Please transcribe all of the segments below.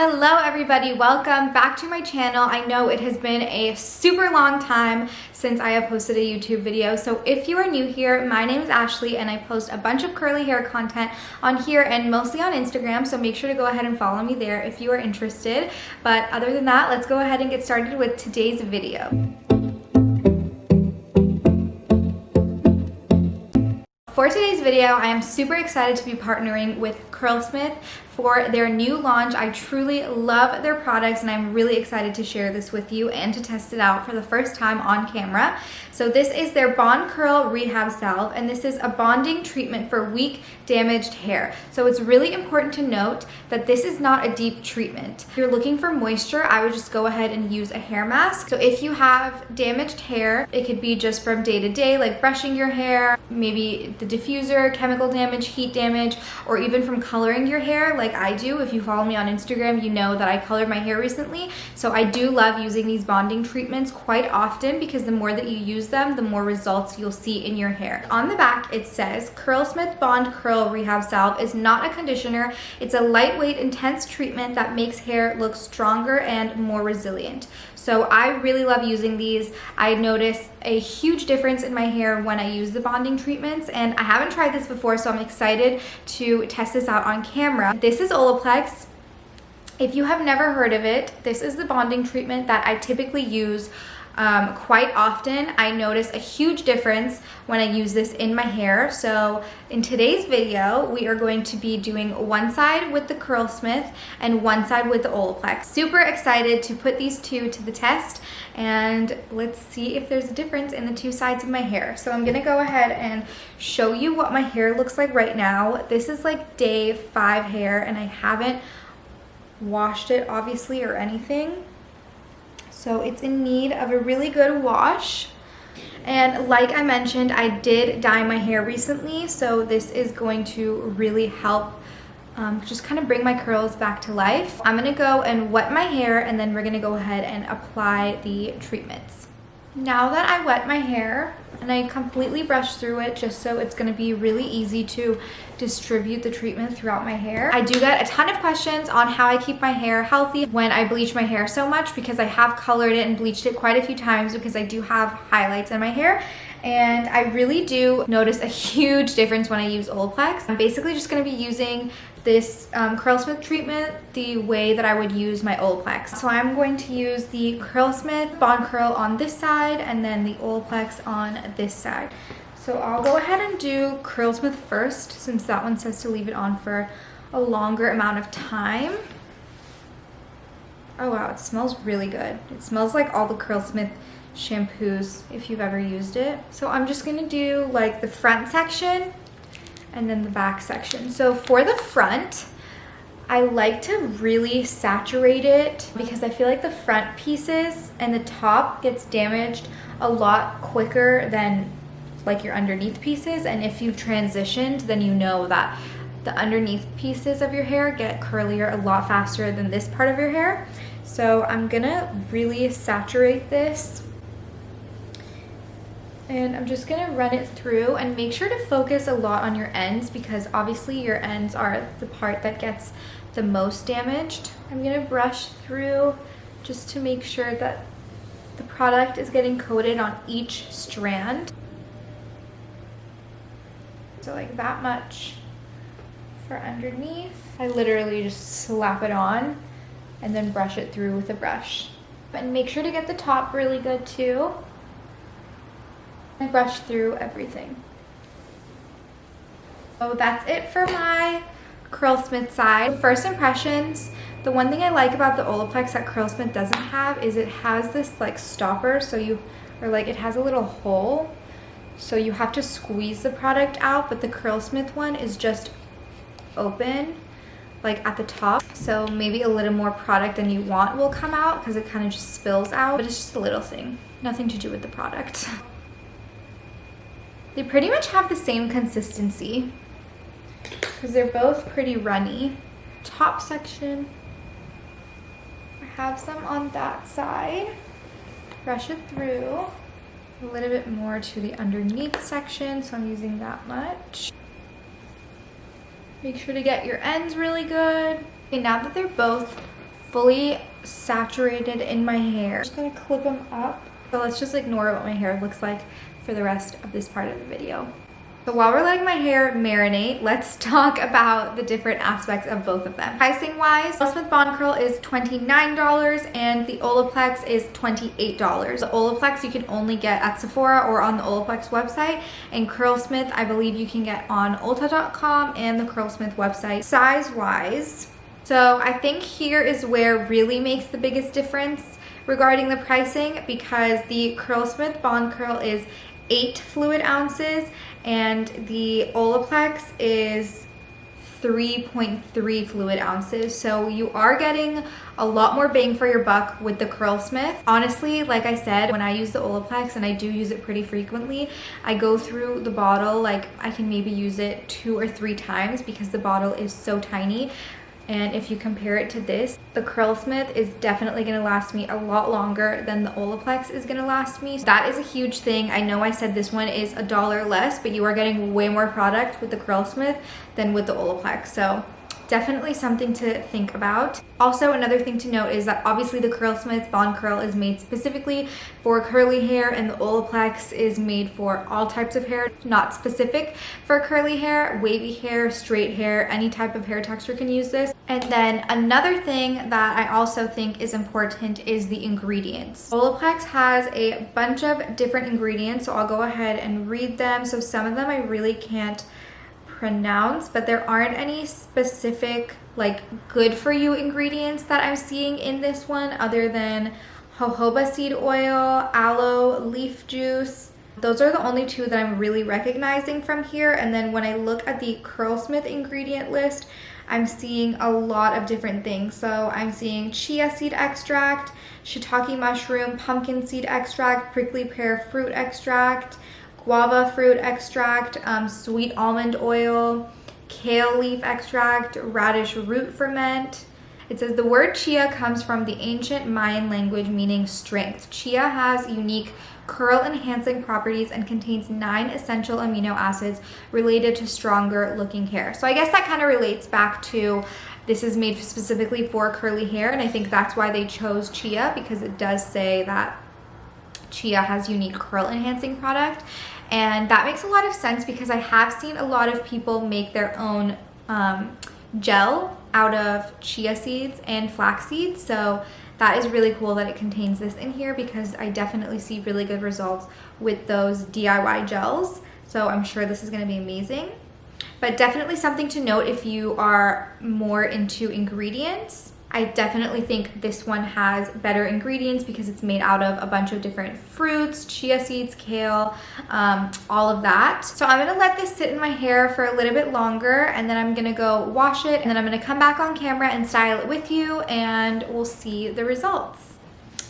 Hello everybody, welcome back to my channel. I know it has been a super long time since I have posted a YouTube video, so if you are new here, my name is Ashley and I post a bunch of curly hair content on here and mostly on Instagram, so make sure to go ahead and follow me there if you are interested. But other than that, let's go ahead and get started with today's video. For today's video, I am super excited to be partnering with Curlsmith for their new launch. I truly love their products and I'm really excited to share this with you and to test it out for the first time on camera. So this is their Bond Curl Rehab Salve, and this is a bonding treatment for weak, damaged hair. So it's really important to note that this is not a deep treatment. If you're looking for moisture, I would just go ahead and use a hair mask. So if you have damaged hair, it could be just from day to day, like brushing your hair, maybe the diffuser, chemical damage, heat damage, or even from coloring your hair like I do. If you follow me on Instagram, you know that I colored my hair recently. So I do love using these bonding treatments quite often because the more that you use them, the more results you'll see in your hair. On the back, it says Curlsmith Bond Curl Rehab Salve is not a conditioner. It's a lightweight, intense treatment that makes hair look stronger and more resilient. So I really love using these. I notice a huge difference in my hair when I use the bonding treatments, and I haven't tried this before, so I'm excited to test this out on camera. This is Olaplex. If you have never heard of it, this is the bonding treatment that I typically use quite often. I notice a huge difference when I use this in my hair. So in today's video, we are going to be doing one side with the Curlsmith and one side with the Olaplex. Super excited to put these two to the test, and let's see if there's a difference in the two sides of my hair. So I'm gonna go ahead and show you what my hair looks like right now. This is like day 5 hair and I haven't washed it obviously or anything. So it's in need of a really good wash. And like I mentioned, I did dye my hair recently, so this is going to really help just kind of bring my curls back to life. I'm gonna go and wet my hair and then we're gonna go ahead and apply the treatments. Now that I wet my hair and I completely brush through it just so it's gonna be really easy to distribute the treatment throughout my hair. I do get a ton of questions on how I keep my hair healthy when I bleach my hair so much, because I have colored it and bleached it quite a few times because I do have highlights in my hair. And I really do notice a huge difference when I use Olaplex. I'm basically just gonna be using this Curlsmith treatment the way that I would use my Olaplex. So I'm going to use the Curlsmith Bond Curl on this side and then the Olaplex on this side. So I'll go ahead and do Curlsmith first, since that one says to leave it on for a longer amount of time. Oh wow, it smells really good. It smells like all the Curlsmith shampoos if you've ever used it. So I'm just gonna do like the front section and then the back section. So for the front, I like to really saturate it because I feel like the front pieces and the top gets damaged a lot quicker than like your underneath pieces. And if you've transitioned, then you know that the underneath pieces of your hair get curlier a lot faster than this part of your hair. So I'm gonna really saturate this. And I'm just gonna run it through and make sure to focus a lot on your ends, because obviously your ends are the part that gets the most damaged. I'm gonna brush through just to make sure that the product is getting coated on each strand. So like that much for underneath. I literally just slap it on and then brush it through with a brush. And make sure to get the top really good too. I brush through everything. So that's it for my Curlsmith side. First impressions, the one thing I like about the Olaplex that Curlsmith doesn't have is it has this like stopper, so it has a little hole, so you have to squeeze the product out, but the Curlsmith one is just open like at the top, so maybe a little more product than you want will come out because it kind of just spills out, but it's just a little thing, nothing to do with the product. They pretty much have the same consistency because they're both pretty runny. Top section, I have some on that side. Brush it through. A little bit more to the underneath section, so I'm using that much. Make sure to get your ends really good. Okay, now that they're both fully saturated in my hair. I'm just gonna clip them up. So let's just ignore what my hair looks like for the rest of this part of the video. So while we're letting my hair marinate, let's talk about the different aspects of both of them. Pricing wise, Curlsmith Bond Curl is $29 and the Olaplex is $28. The Olaplex you can only get at Sephora or on the Olaplex website, and Curlsmith I believe you can get on Ulta.com and the Curlsmith website. Size wise, so I think here is where really makes the biggest difference regarding the pricing, because the Curlsmith Bond Curl is 8 fluid ounces and the Olaplex is 3.3 fluid ounces. So you are getting a lot more bang for your buck with the Curlsmith. Honestly, like I said, when I use the Olaplex, and I do use it pretty frequently, I go through the bottle, like I can maybe use it 2 or 3 times because the bottle is so tiny. And if you compare it to this, the Curlsmith is definitely gonna last me a lot longer than the Olaplex is gonna last me. So that is a huge thing. I know I said this one is $1 less, but you are getting way more product with the Curlsmith than with the Olaplex. So definitely something to think about. Also, another thing to note is that obviously the Curlsmith Bond Curl is made specifically for curly hair, and the Olaplex is made for all types of hair, not specific for curly hair, wavy hair, straight hair, any type of hair texture can use this. And then another thing that I also think is important is the ingredients. Olaplex has a bunch of different ingredients, so I'll go ahead and read them. So some of them I really can't pronounce, but there aren't any specific like good for you ingredients that I'm seeing in this one other than jojoba seed oil, aloe, leaf juice. Those are the only 2 that I'm really recognizing from here. And then when I look at the Curlsmith ingredient list, I'm seeing a lot of different things. So I'm seeing chia seed extract, shiitake mushroom, pumpkin seed extract, prickly pear fruit extract, guava fruit extract, sweet almond oil, kale leaf extract, radish root ferment. It says the word chia comes from the ancient Mayan language meaning strength. Chia has unique curl enhancing properties and contains 9 essential amino acids related to stronger looking hair. So I guess that kind of relates back to this is made specifically for curly hair, and I think that's why they chose chia, because it does say that chia has unique curl enhancing product. And that makes a lot of sense because I have seen a lot of people make their own gel out of chia seeds and flax seeds. So that is really cool that it contains this in here, because I definitely see really good results with those DIY gels. So I'm sure this is going to be amazing. But definitely something to note if you are more into ingredients. I definitely think this one has better ingredients because it's made out of a bunch of different fruits, chia seeds, kale, all of that. So I'm gonna let this sit in my hair for a little bit longer, and then I'm gonna go wash it, and then I'm gonna come back on camera and style it with you, and we'll see the results.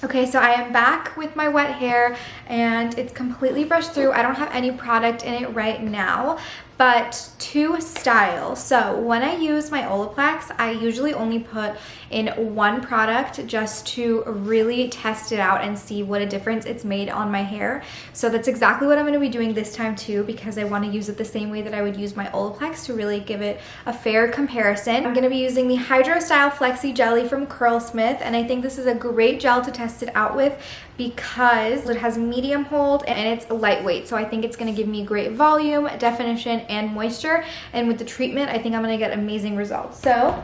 Okay, so I am back with my wet hair and it's completely brushed through. I don't have any product in it right now, but to style. So when I use my Olaplex, I usually only put in 1 product just to really test it out and see what a difference it's made on my hair. So that's exactly what I'm gonna be doing this time too, because I wanna use it the same way that I would use my Olaplex to really give it a fair comparison. I'm gonna be using the Hydro Style Flexi Jelly from Curlsmith, and I think this is a great gel to test it out with because it has medium hold and it's lightweight. So I think it's gonna give me great volume, definition, and moisture. And with the treatment, I think I'm gonna get amazing results. So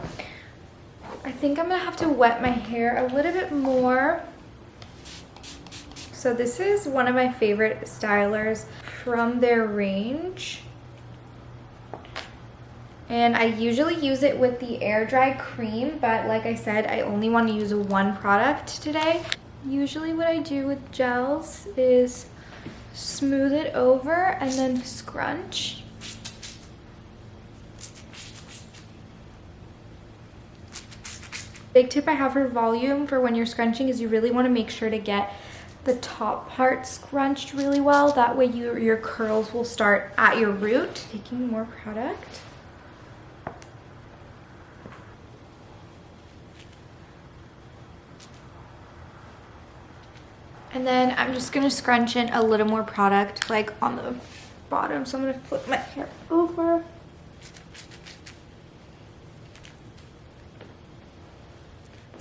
I think I'm gonna have to wet my hair a little bit more. So this is one of my favorite stylers from their range. And I usually use it with the air dry cream, but like I said, I only want to use 1 product today. Usually what I do with gels is smooth it over and then scrunch. Big tip I have for volume for when you're scrunching is you really want to make sure to get the top part scrunched really well. That way your curls will start at your root. Taking more product. And then I'm just gonna scrunch in a little more product like on the bottom. So I'm gonna flip my hair over.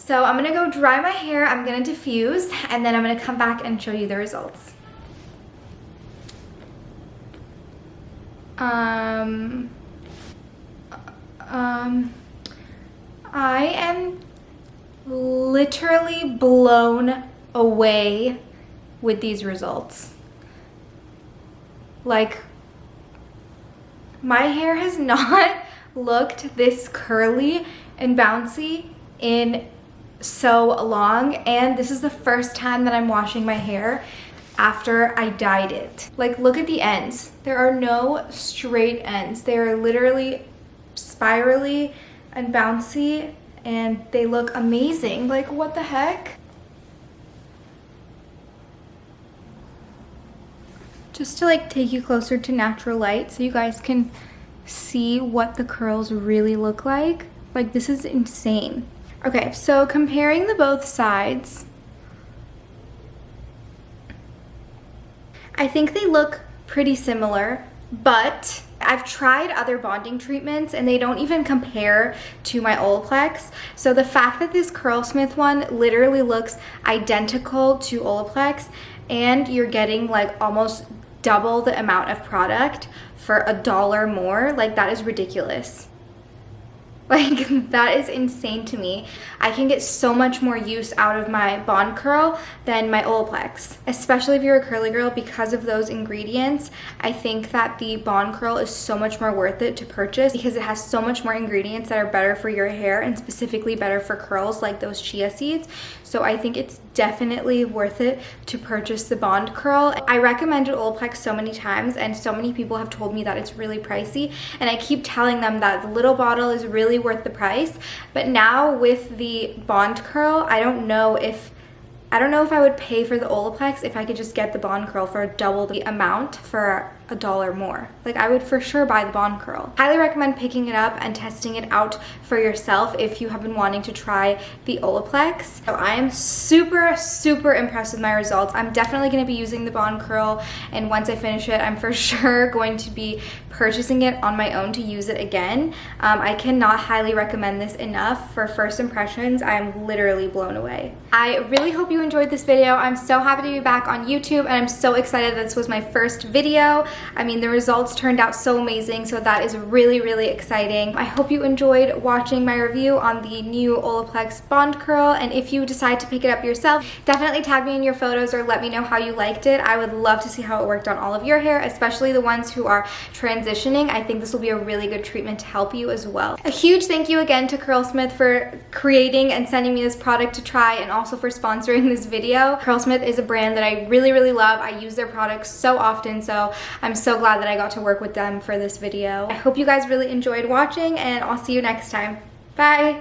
So I'm gonna go dry my hair, I'm gonna diffuse, and then I'm gonna come back and show you the results. I am literally blown away with these results. Like, my hair has not looked this curly and bouncy in so long, and this is the first time that I'm washing my hair after I dyed it. Like, look at the ends. There are no straight ends. They are literally spirally and bouncy, and they look amazing. Like, what the heck? Just to like take you closer to natural light so you guys can see what the curls really look like. Like, this is insane. Okay, so comparing the both sides, I think they look pretty similar, but I've tried other bonding treatments and they don't even compare to my Olaplex. So the fact that this Curlsmith one literally looks identical to Olaplex, and you're getting like almost double the amount of product for $1 more, like, that is ridiculous. Like, that is insane to me. I can get so much more use out of my Bond Curl than my Olaplex, especially if you're a curly girl. Because of those ingredients, I think that the Bond Curl is so much more worth it to purchase because it has so much more ingredients that are better for your hair and specifically better for curls, like those chia seeds. So I think it's definitely worth it to purchase the Bond Curl. I recommended Olaplex so many times and so many people have told me that it's really pricey, and I keep telling them that the little bottle is really worth the price. But now with the Bond Curl, I don't know if I would pay for the Olaplex if I could just get the Bond Curl for double the amount for $1 more. Like, I would for sure buy the Bond Curl. Highly recommend picking it up and testing it out for yourself if you have been wanting to try the Olaplex. So I am super, super impressed with my results. I'm definitely going to be using the Bond Curl, and once I finish it, I'm for sure going to be purchasing it on my own to use it again. I cannot highly recommend this enough. For first impressions, I'm literally blown away. I really hope you enjoyed this video. I'm so happy to be back on YouTube, and I'm so excited that this was my first video. I mean, the results turned out so amazing, so that is really, really exciting. I hope you enjoyed watching my review on the new Olaplex Bond Curl, and if you decide to pick it up yourself, definitely tag me in your photos or let me know how you liked it. I would love to see how it worked on all of your hair, especially the ones who are transitioning. I think this will be a really good treatment to help you as well. A huge thank you again to Curlsmith for creating and sending me this product to try, and also for sponsoring this video. Curlsmith is a brand that I really, really love. I use their products so often, so I'm so glad that I got to work with them for this video. I hope you guys really enjoyed watching, and I'll see you next time. Bye!